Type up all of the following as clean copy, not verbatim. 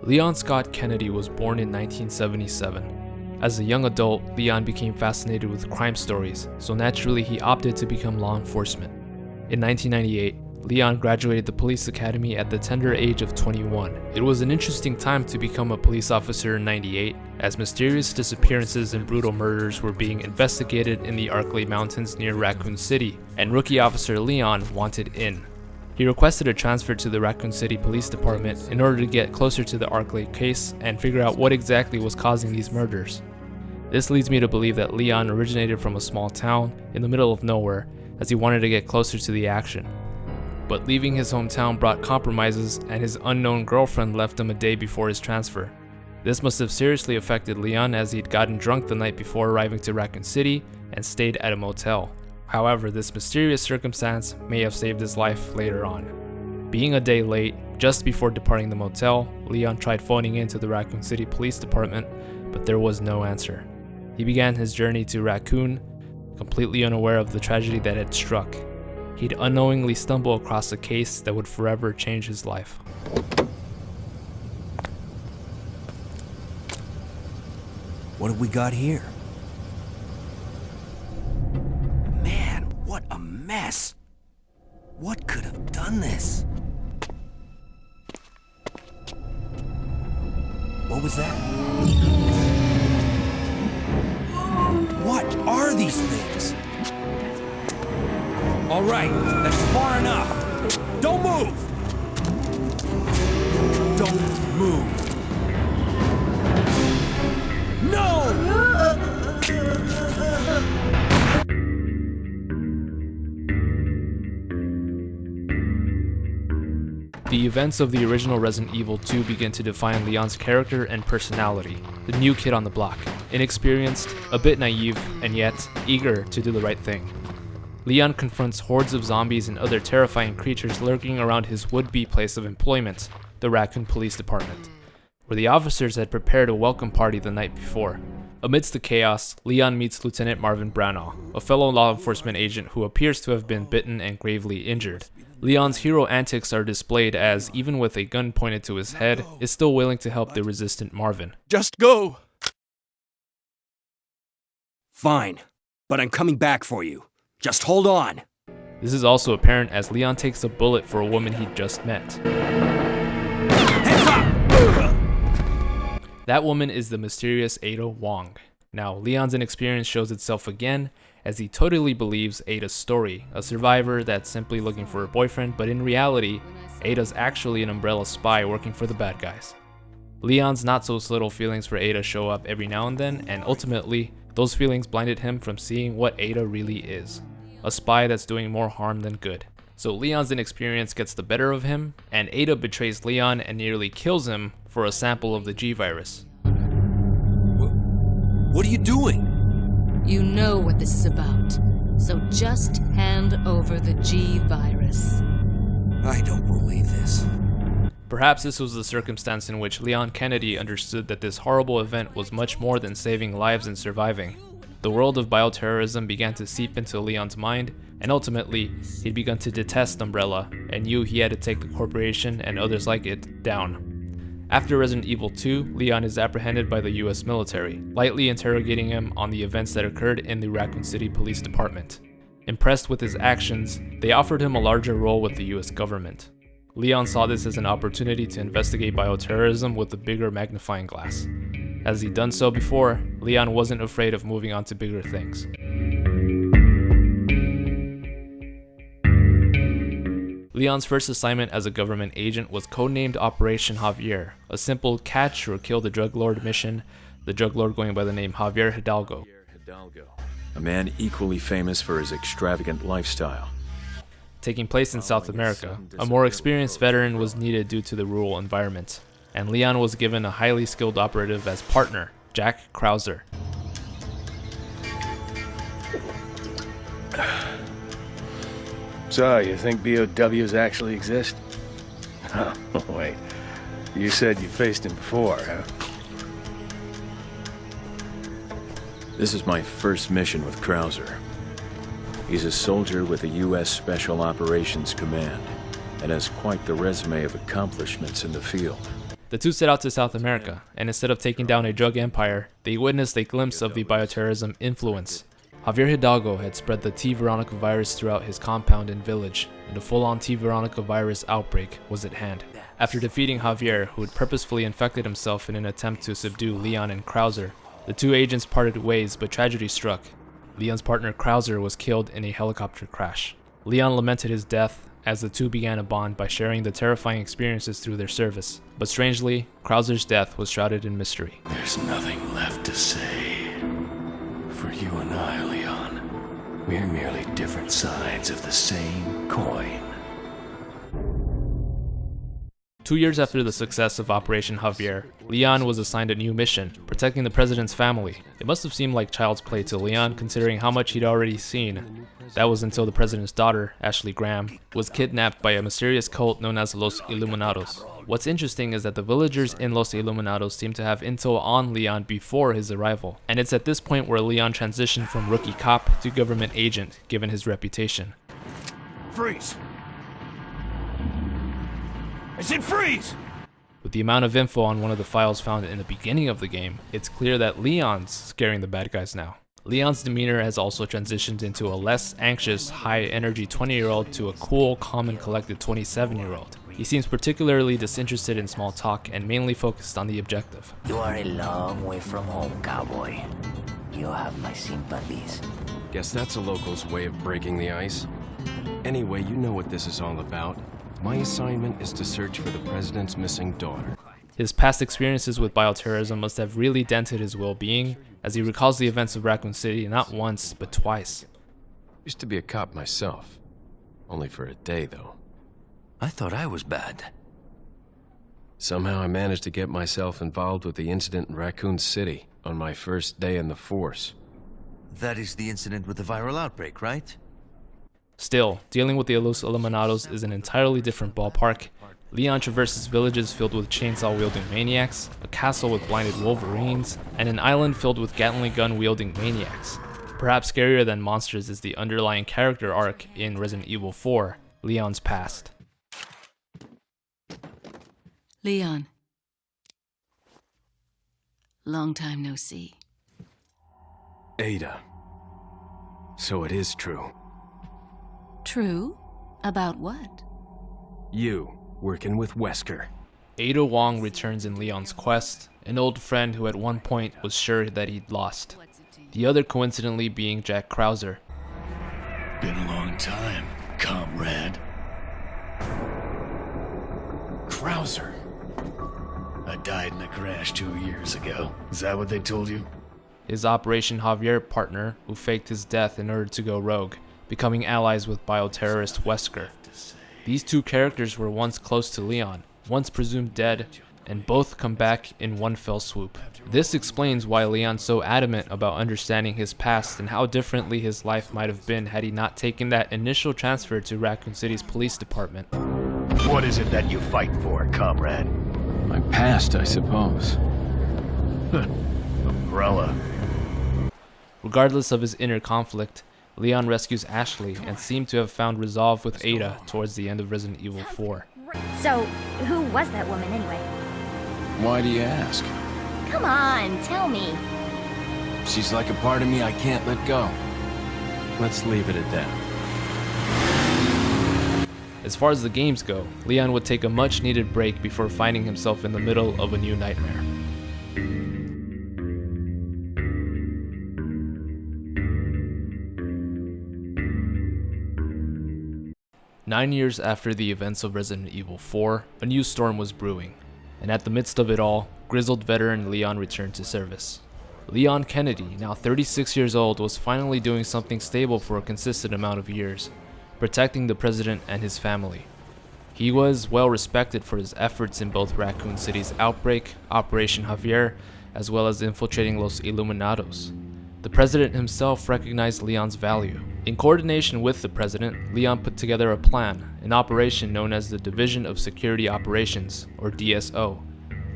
Leon Scott Kennedy was born in 1977. As a young adult, Leon became fascinated with crime stories, so naturally he opted to become law enforcement. In 1998, Leon graduated the police academy at the tender age of 21. It was an interesting time to become a police officer in 98, as mysterious disappearances and brutal murders were being investigated in the Arklay Mountains near Raccoon City, and rookie officer Leon wanted in. He requested a transfer to the Raccoon City Police Department in order to get closer to the Arklay case and figure out what exactly was causing these murders. This leads me to believe that Leon originated from a small town in the middle of nowhere, as he wanted to get closer to the action. But leaving his hometown brought compromises, and his unknown girlfriend left him a day before his transfer. This must have seriously affected Leon, as he'd gotten drunk the night before arriving to Raccoon City and stayed at a motel. However, this mysterious circumstance may have saved his life later on. Being a day late, just before departing the motel, Leon tried phoning into the Raccoon City Police Department, but there was no answer. He began his journey to Raccoon, completely unaware of the tragedy that had struck. He'd unknowingly stumble across a case that would forever change his life. What have we got here? Man, what a mess! What could have done this? What was that? What are these things? All right, that's far enough. Don't move! Don't move. No! The events of the original Resident Evil 2 begin to define Leon's character and personality. The new kid on the block, inexperienced, a bit naive, and yet eager to do the right thing. Leon confronts hordes of zombies and other terrifying creatures lurking around his would-be place of employment, the Raccoon Police Department, where the officers had prepared a welcome party the night before. Amidst the chaos, Leon meets Lieutenant Marvin Branagh, a fellow law enforcement agent who appears to have been bitten and gravely injured. Leon's hero antics are displayed as, even with a gun pointed to his head, is still willing to help the resistant Marvin. Just go! Fine, but I'm coming back for you. Just hold on. This is also apparent as Leon takes a bullet for a woman he just met. Hands up! That woman is the mysterious Ada Wong. Now, Leon's inexperience shows itself again as he totally believes Ada's story, a survivor that's simply looking for a boyfriend, but in reality, Ada's actually an Umbrella spy working for the bad guys. Leon's not-so-subtle feelings for Ada show up every now and then, and ultimately, those feelings blinded him from seeing what Ada really is, a spy that's doing more harm than good. So Leon's inexperience gets the better of him, and Ada betrays Leon and nearly kills him for a sample of the G virus. What are you doing? You know what this is about, so just hand over the G virus. I don't believe this. Perhaps this was the circumstance in which Leon Kennedy understood that this horrible event was much more than saving lives and surviving. The world of bioterrorism began to seep into Leon's mind, and ultimately, he'd begun to detest Umbrella, and knew he had to take the corporation and others like it down. After Resident Evil 2, Leon is apprehended by the US military, lightly interrogating him on the events that occurred in the Raccoon City Police Department. Impressed with his actions, they offered him a larger role with the US government. Leon saw this as an opportunity to investigate bioterrorism with a bigger magnifying glass. As he'd done so before, Leon wasn't afraid of moving on to bigger things. Leon's first assignment as a government agent was codenamed Operation Javier, a simple catch or kill the drug lord mission, the drug lord going by the name Javier Hidalgo. A man equally famous for his extravagant lifestyle. Taking place in South America, a more experienced veteran was needed due to the rural environment, and Leon was given a highly skilled operative as partner, Jack Krauser. So, you think BOWs actually exist? Oh, wait. You said you faced him before, huh? This is my first mission with Krauser. He's a soldier with the U.S. Special Operations Command and has quite the resume of accomplishments in the field. The two set out to South America, and instead of taking down a drug empire, they witnessed a glimpse of the bioterrorism influence. Javier Hidalgo had spread the T. veronica virus throughout his compound and village, and a full-on T. veronica virus outbreak was at hand. After defeating Javier, who had purposefully infected himself in an attempt to subdue Leon and Krauser, the two agents parted ways, but tragedy struck. Leon's partner Krauser was killed in a helicopter crash. Leon lamented his death as the two began a bond by sharing the terrifying experiences through their service. But strangely, Krauser's death was shrouded in mystery. There's nothing left to say. For you and I, Leon, we're merely different sides of the same coin. 2 years after the success of Operation Javier, Leon was assigned a new mission, protecting the president's family. It must have seemed like child's play to Leon, considering how much he'd already seen. That was until the president's daughter, Ashley Graham, was kidnapped by a mysterious cult known as Los Iluminados. What's interesting is that the villagers in Los Iluminados seem to have intel on Leon before his arrival, and it's at this point where Leon transitioned from rookie cop to government agent, given his reputation. Freeze! I said freeze! With the amount of info on one of the files found in the beginning of the game, it's clear that Leon's scaring the bad guys now. Leon's demeanor has also transitioned into a less anxious, high-energy 20-year-old to a cool, calm and collected 27-year-old. He seems particularly disinterested in small talk and mainly focused on the objective. You are a long way from home, cowboy. You have my sympathies. Guess that's a local's way of breaking the ice. Anyway, you know what this is all about. My assignment is to search for the president's missing daughter. His past experiences with bioterrorism must have really dented his well-being, as he recalls the events of Raccoon City not once, but twice. Used to be a cop myself. Only for a day, though. I thought I was bad. Somehow I managed to get myself involved with the incident in Raccoon City on my first day in the force. That is the incident with the viral outbreak, right? Still, dealing with the Los Iluminados is an entirely different ballpark. Leon traverses villages filled with chainsaw-wielding maniacs, a castle with blinded wolverines, and an island filled with Gatling gun-wielding maniacs. Perhaps scarier than monsters is the underlying character arc in Resident Evil 4, Leon's past. Leon. Long time no see. Ada. So it is true. True? About what? You, working with Wesker. Ada Wong returns in Leon's quest, an old friend who at one point was sure that he'd lost. The other coincidentally being Jack Krauser. Been a long time, comrade. Krauser. I died in a crash 2 years ago. Is that what they told you? His Operation Javier partner, who faked his death in order to go rogue, becoming allies with bioterrorist Wesker. These two characters were once close to Leon, once presumed dead, and both come back in one fell swoop. This explains why Leon's so adamant about understanding his past and how differently his life might have been had he not taken that initial transfer to Raccoon City's police department. What is it that you fight for, comrade? My past, I suppose. Umbrella. Regardless of his inner conflict, Leon rescues Ashley and seemed to have found resolve with Ada towards the end of Resident Evil 4. So, who was that woman anyway? Why do you ask? Come on, tell me. She's like a part of me I can't let go. Let's leave it at that. As far as the games go, Leon would take a much-needed break before finding himself in the middle of a new nightmare. Nine years after the events of Resident Evil 4, a new storm was brewing, and at the midst of it all, grizzled veteran Leon returned to service. Leon Kennedy, now 36 years old, was finally doing something stable for a consistent amount of years, protecting the president and his family. He was well respected for his efforts in both Raccoon City's outbreak, Operation Javier, as well as infiltrating Los Iluminados. The president himself recognized Leon's value. In coordination with the president, Leon put together a plan, an operation known as the Division of Security Operations, or DSO.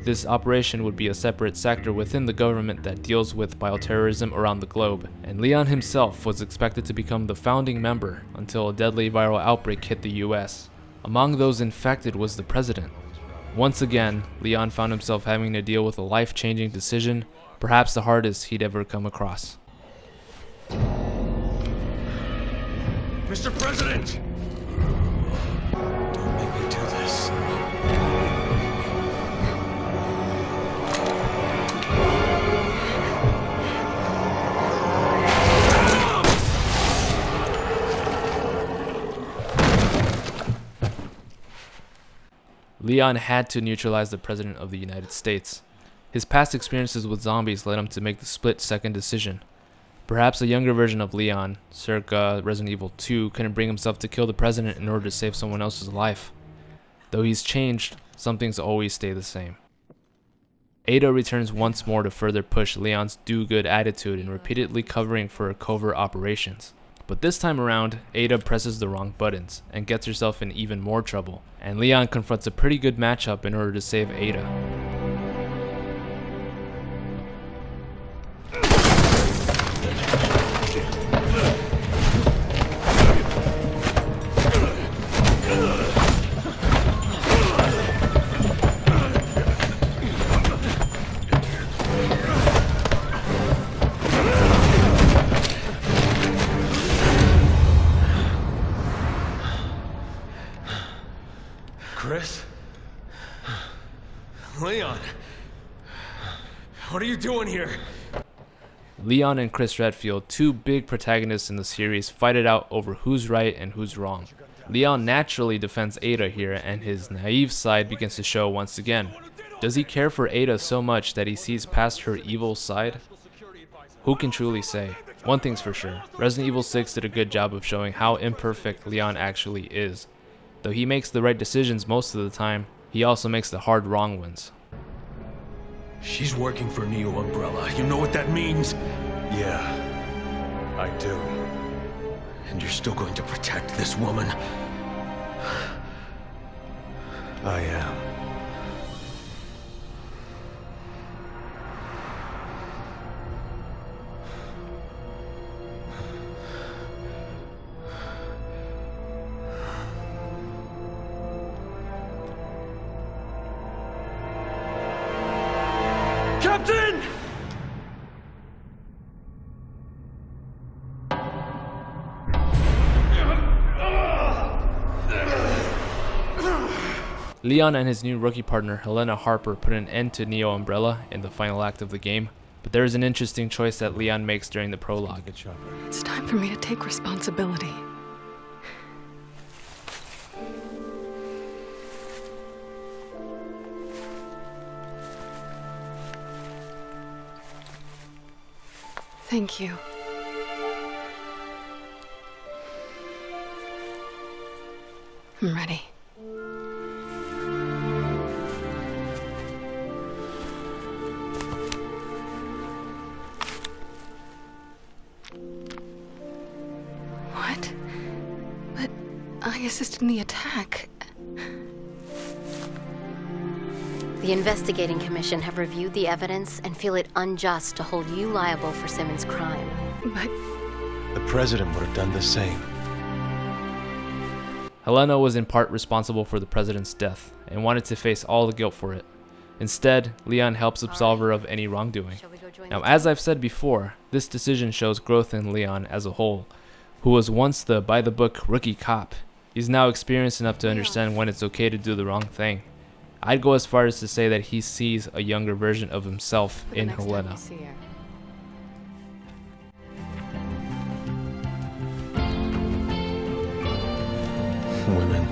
This operation would be a separate sector within the government that deals with bioterrorism around the globe, and Leon himself was expected to become the founding member until a deadly viral outbreak hit the US. Among those infected was the president. Once again, Leon found himself having to deal with a life-changing decision, perhaps the hardest he'd ever come across. Mr. President! Don't make me do this. Leon had to neutralize the President of the United States. His past experiences with zombies led him to make the split-second decision. Perhaps a younger version of Leon, circa Resident Evil 2, couldn't bring himself to kill the President in order to save someone else's life. Though he's changed, some things always stay the same. Ada returns once more to further push Leon's do-good attitude in repeatedly covering for covert operations. But this time around, Ada presses the wrong buttons and gets herself in even more trouble, and Leon confronts a pretty good matchup in order to save Ada. Chris? Leon? What are you doing here? Leon and Chris Redfield, two big protagonists in the series, fight it out over who's right and who's wrong. Leon naturally defends Ada here, and his naive side begins to show once again. Does he care for Ada so much that he sees past her evil side? Who can truly say? One thing's for sure, Resident Evil 6 did a good job of showing how imperfect Leon actually is. Though he makes the right decisions most of the time, he also makes the hard wrong ones. She's working for Neo Umbrella. You know what that means? Yeah, I do. And you're still going to protect this woman? I am. Captain! Leon and his new rookie partner Helena Harper put an end to Neo Umbrella in the final act of the game, but there is an interesting choice that Leon makes during the prologue. It's time for me to take responsibility. Thank you. I'm ready. What? But I assisted in the attack. The Investigating Commission have reviewed the evidence and feel it unjust to hold you liable for Simmons' crime. But The president would have done the same. Helena was in part responsible for the president's death and wanted to face all the guilt for it. Instead, Leon helps absolve her of any wrongdoing. Now, as I've said before, this decision shows growth in Leon as a whole, who was once the by-the-book rookie cop. He's now experienced enough to understand when it's okay to do the wrong thing. I'd go as far as to say that he sees a younger version of himself in Helena. Women.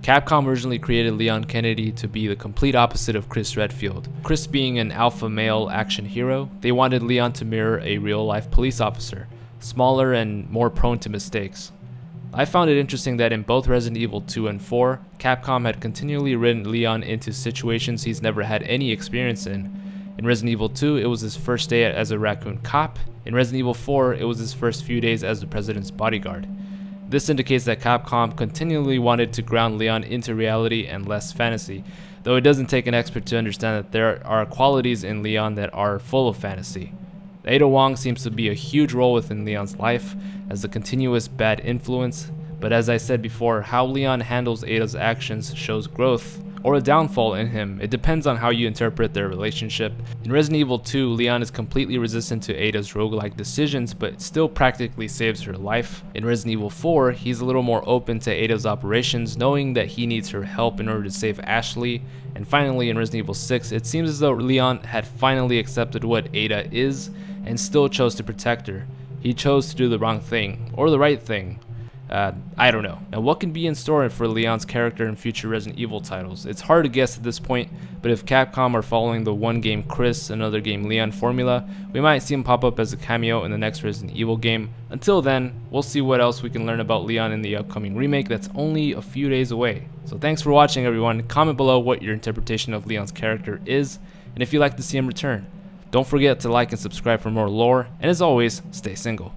Capcom originally created Leon Kennedy to be the complete opposite of Chris Redfield. Chris being an alpha male action hero, they wanted Leon to mirror a real-life police officer, smaller and more prone to mistakes. I found it interesting that in both Resident Evil 2 and 4, Capcom had continually written Leon into situations he's never had any experience in. In Resident Evil 2, it was his first day as a Raccoon cop. In Resident Evil 4, it was his first few days as the president's bodyguard. This indicates that Capcom continually wanted to ground Leon into reality and less fantasy, though it doesn't take an expert to understand that there are qualities in Leon that are full of fantasy. Ada Wong seems to be a huge role within Leon's life as a continuous bad influence, but as I said before, how Leon handles Ada's actions shows growth or a downfall in him. It depends on how you interpret their relationship. In Resident Evil 2, Leon is completely resistant to Ada's roguelike decisions, but still practically saves her life. In Resident Evil 4, he's a little more open to Ada's operations, knowing that he needs her help in order to save Ashley. And finally, in Resident Evil 6, it seems as though Leon had finally accepted what Ada is and still chose to protect her. He chose to do the wrong thing, or the right thing. I don't know. Now, what can be in store for Leon's character in future Resident Evil titles? It's hard to guess at this point, but if Capcom are following the one game Chris, another game Leon formula, we might see him pop up as a cameo in the next Resident Evil game. Until then, we'll see what else we can learn about Leon in the upcoming remake that's only a few days away. So thanks for watching, everyone. Comment below what your interpretation of Leon's character is, and if you'd like to see him return. Don't forget to like and subscribe for more lore, and as always, stay single.